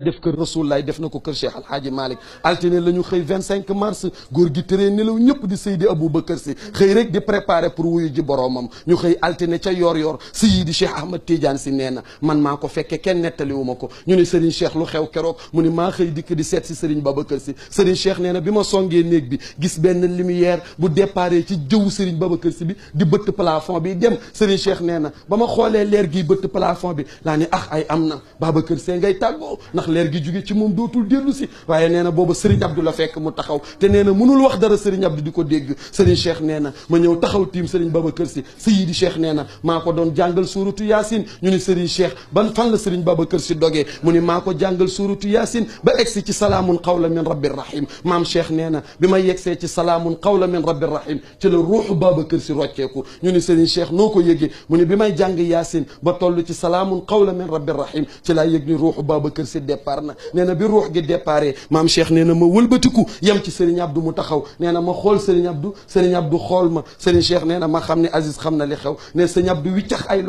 def kër Rasulullah def na ko kër Cheikh Alhaaji Malick altine la ñu xëy 25 mars góor gi tëree nelaw ñëpp di Seydi Aboubacar si xëy rek di préparer pour wuyu ji boroomam ñu xëy altine ca yor Seydi Cheikh Ahmad Tidiane si nee na man maa ko fekke kenn nettaliwuma ko ñu ne Serigne Cheikh lu xew keroog mu ni maa xëy dikk di seet si Serigne Babacar si Serigne Cheikh nee na bi ma songee néeg bi gis benn lumière bu déparé ci jëwu Serigne Babacar si bi di bëtt plafond bi dem Serigne Cheikh nee na ba ma xoolee leer gi bëtt plafond bi laa ni ay am na Babacar see ngay tàggoo leer gi jóge ci moom dootul dellu si waaye nee na booba Serigne Abdou la fekk mu taxaw te nee na mënul wax dara Serigne Abdou di ko dégg Serigne Cheikh nee na ma ñëw taxaw tiim Serigne Babacar si Seydi Cheikh nee na maa ko doon jàngal suuratu Yaasin ñu ni Serigne Cheikh ban fan la Serigne Babacar si dogee mu ni maa ko jàngal suuratu Yaasin ba egsi ci salaamun qawlan min rabbir rahim maam Cheikh nee na bi ma yegsee ci salaamun qawlan min rabbir rahim ci la ruuxu Babacar si rocceeku ñu ni Serigne Cheikh noo ko yëgee mu ni bi may jàng Yaasin ba toll ci salaamun qawlan min rabbir rahim ci laa yëg ni ruuxu Babacar si départ na nee na bi ruux gi déparé maam Cheikh nee na ma wëlbatiku yem ci Serigne Abdou mu taxaw nee na ma xool Serigne Abdou xool ma Serigne Cheikh nee na ma xam ne Aziz xam na li xew ne Serigne Abdou wiccax ay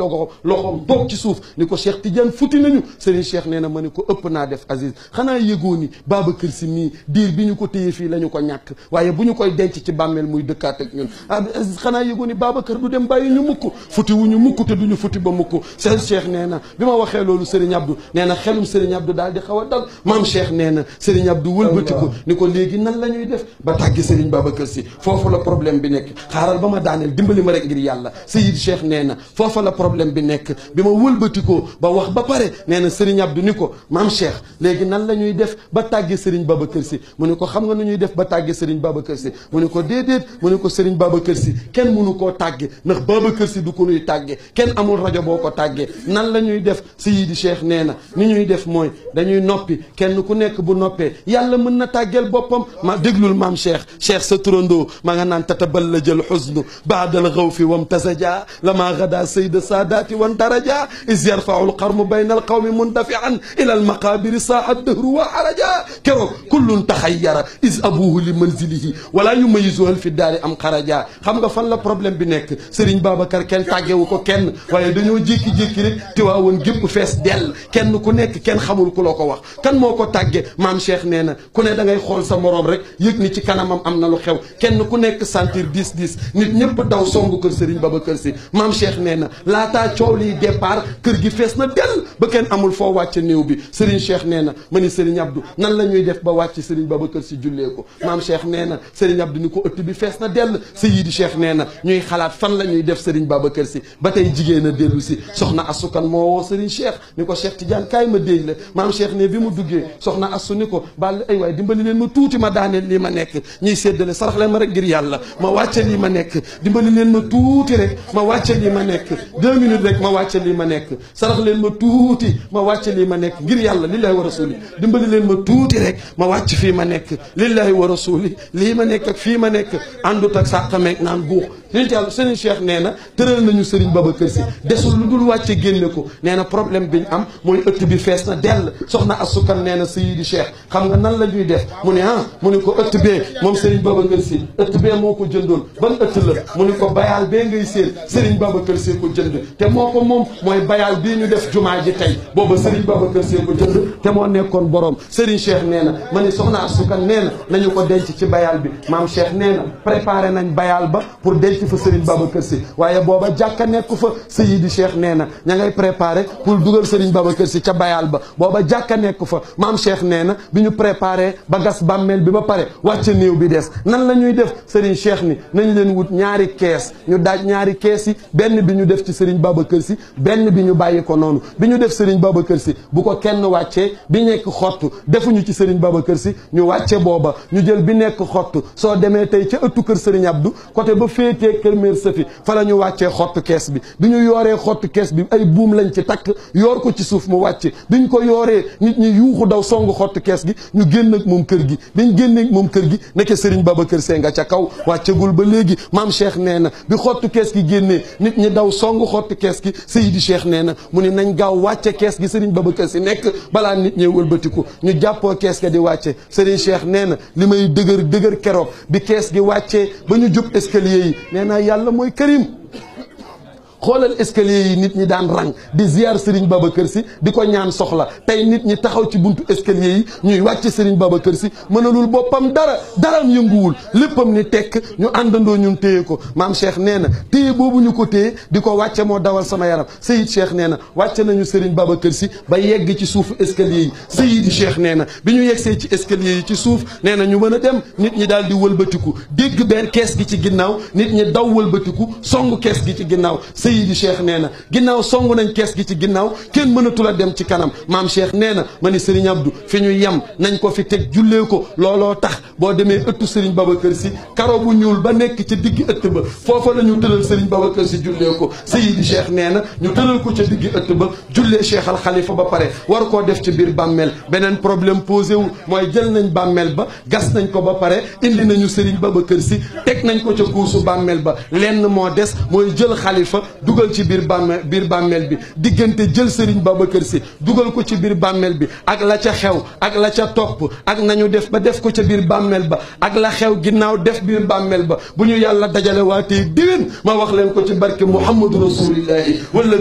loxoom toog ci suuf ni ko Cheikh Tidiane futi nañu Serigne Cheikh nee na ma ni ko ëpp naa def Aziz xanaa yëgoo ni Babacar si mii diir bi ñu ko téye fii la ñu ko ñàkk waaye bu ñu koy denc ci bàmmeel muy dëkkaat ak ñun Aziz xanaa yëgoo ni Babacar du dem bàyyi ñu mukk futi wu ñu mukk te duñu futi ba mukk Serigne Cheikh nee na bi ma waxee loolu Serigne Abdou nee na xelum Serigne Abdou daal di xaw a dal maam Cheikh nee na Serigne Abdou wëlbati ko ni ko léegi nan la ñuy def ba tàggi Serigne Babacar si foofu la problème bi nekk xaaral ba ma daaneel dimbali ma rek ngir yàlla Seydi Cheikh nee na foofa la problème bi nekk bi ma wëlbati ko ba wax ba pare nee na Serigne Abdou ni ko maam Cheikh léegi nan la ñuy def ba tàggi Serigne Babacar si mu ni ko xam nga nu ñuy def ba tàggi Serigne Babacar si mu ni ko déedéet mu ni ko Serigne Babacar si kenn mënu koo tàgge ndax Babacar si du ko nuy tàgge kenn amul rajo boo ko tàggee nan la ñuy def Seydi Cheikh nee na ni ñuy def mooy dañuy noppi kenn ku nekk bu noppee yàlla mën na tàggeel boppam ma déglul maam Cheikh sa turandoo ma nga naan tataballa jël xusnu baadal xawfi wam tasaja lama gada sayda saadaati wan daraja is yarfau lqarmu bayna alqawmi mundafian ila almaqabiri saa dëhru wa xaraja keroog kullun taxayyara is abuhu li manzilihi wala yumayisuhal fi daari am xaraja xam nga fan la problème bi nekk Serigne Babacar kenn tàggewu ko kenn waaye dañoo jékki-jékki rek Tiwaawoon gépp fees dell kenn ku nekk kenn xamul ku la ko wax kan moo ko tàgge maam Cheikh nee na ku ne da ngay xool sa moroom rek yëg ni ci kanamam am na lu xew kenn ku nekk sentir diis nit ñëpp daw songu kër Serigne Babacar si maam Cheikh nee na laataa coow liy départ kër gi fees na dell ba kenn amul foo wàcce néew bi Serigne Cheikh nee na ma ni Serigne Abdou nan la ñuy def ba wàcc Serigne Babacar si jullee ko maam Cheikh nee na Serigne Abdou ni ko ëtt bi fees na dell Seydi Cheikh nee na ñuy xalaat fan la ñuy def Serigne Babacar si ba tey jigéen a dellu si soxna asukan moo woo Serigne Cheikh ni ko Cheikh Tidiane kaay ma déej la maam Cheikh ne bi mu duggee soxna asu ni ko bal ay waay dimbali leen ma tuuti ma daaneel lii ma nekk ñuy séddale sarax leen ma rek ngir yàlla ma wàcce lii ma nekk dimbali leen ma tuuti rek ma wàcce lii ma nekk 2 minutes rek ma wàcce lii ma nekk sarax leen ma tuuti ma wàcce lii ma nekk ngir yàlla lillahi wa rasuli dimbali leen ma tuuti rek ma wàcc fii ma nekk lillahi wa rasuli lii ma nekk ak fii ma nekk àndut ak sàqameeg naan guux liñ yàlla Serigne Cheikh nee na tëral nañu Serigne Babacar si desul lu dul wàcce génne ko nee na problème bi ñu am mooy ëtt bi fees na dell soxna asukan nee na Seydi Cheikh xam nga nan la ñuy def mu ne mu ne ko ëtt bee moom Serigne Babacar si ëtt bee moo ko jëndoon ban ëtt la mu ne ko bayaal bee ngay seen Serigne Babacar si ko jënd te moo ko moom mooy bayaal bii ñu def jumaa ji tey booba Serigne Babacar si ko jënd te moo nekkoon borom Serigne Cheikh nee na ma ne soxna asukan nee na nañu ko denc ci bayaal bi maam Cheikh nee na préparé nañ bayaal ba pour denc fa Serigne Babacar si waaye booba jàkka nekku fa Seydi Cheikh nee na ña ngay préparé pour dugal Serigne Babacar si ca bayaal ba booba jàkka nekku fa maam Cheikh nee na bi ñu préparé ba gas bàmmeel bi ba pare wàcce néew bi des nan la ñuy def Serigne Cheikh ni nañ leen wut ñaari kees ñu daaj ñaari kees yi benn bi ñu def ci Serigne Babacar si benn bi ñu bàyyi ko noonu bi ñu def Serigne Babacar si bu ko kenn wàccee bi nekk xottu defuñu ci Serigne Babacar si ñu wàcce booba ñu jël bi nekk xottu soo demee tey ca ëttu kër Serigne Abdou côté ba féetee kër Mère Safi fa la ñu wàccee xottu kees bi ñu yooree xottu kees bi ay buum lañ ci takk yoor ko ci suuf mu wàcce biñ ko yooree nit ñi yuuxu daw songu xottu kees gi ñu génn ak moom kër gi biñ génne ak moom kër gi nekke Serigne Babacar see nga ca kaw wàccegul ba léegi maam Cheikh nee na bi xottu kees gi génnee nit ñi daw songu xottu kees gi Seydi Cheikh nee na mu ne nañ gaaw wàcce kees gi Serigne Babacar si nekk balaa nit ñi wëlbatiku ñu jàppoo kees ga di wàcce Serigne Cheikh nee na li may dëgër keroog bi kees gi wàccee ba ñu jub escalier yi nee na yàlla mooy Karim xoolal escalier yi nit ñi daan rang di ziar Serigne Babacar Sy di ko ñaan soxla tey nit ñi taxaw ci buntu escalier yi ñuy wàcc Serigne Babacar Sy mënalul boppam daram yënguwul léppam ni tekk ñu àndandoo ñun téye ko maam Cheikh nee na téye boobu ñu ko téye di ko wàcce moo dawal sama yaram Seyid Cheikh nee na wàcce nañu Serigne Babacar Sy ba yegg ci suufu escalier yi Seyidi Cheikh nee na bi ñu yeggsee ci escalier yi ci suuf nee na ñu mën a dem nit ñi daal di wëlbatiku dégg benn kees gi ci ginnaaw nit ñi daw wëlbatiku song kees gi ci ginnaaw Seyidi Cheikh nee na ginnaaw song nañ kees gi ci ginnaaw kenn mënatul a dem ci kanam maam Cheikh nee na ma ni Serigne Abdou fi ñu yem nañ ko fi teg jullee ko looloo tax boo demee ëttu Serigne Babacar Sy karo bu ñuul ba nekk ca digg ëtt ba foofa la ñu tëral Serigne Babacar Sy jullee ko Seyidi Cheikh nee na ñu tëral ko ca digg ëtt ba jullee Cheikh al Khalifa ba pare war koo def ci biir bàmmeel beneen problème posé wu mooy jël nañ bàmmeel ba gas nañ ko ba pare indi nañu Serigne Babacar Sy teg nañ ko ca kuusu bàmmeel ba lenn moo des mooy jël xalifa dugal ci biir bàmmeel bi diggante jël Serigne Babacar Sy dugal ko ci biir bàmmeel bi ak la ca xew ak la ca topp ak nañu def ba def ko ca biir bàmmeel ba ak la xew ginnaaw def biir bàmmeel ba bu ñu yàlla dajale waatee déwén ma wax leen ko ci barke Muhammadu Rasulillahi wala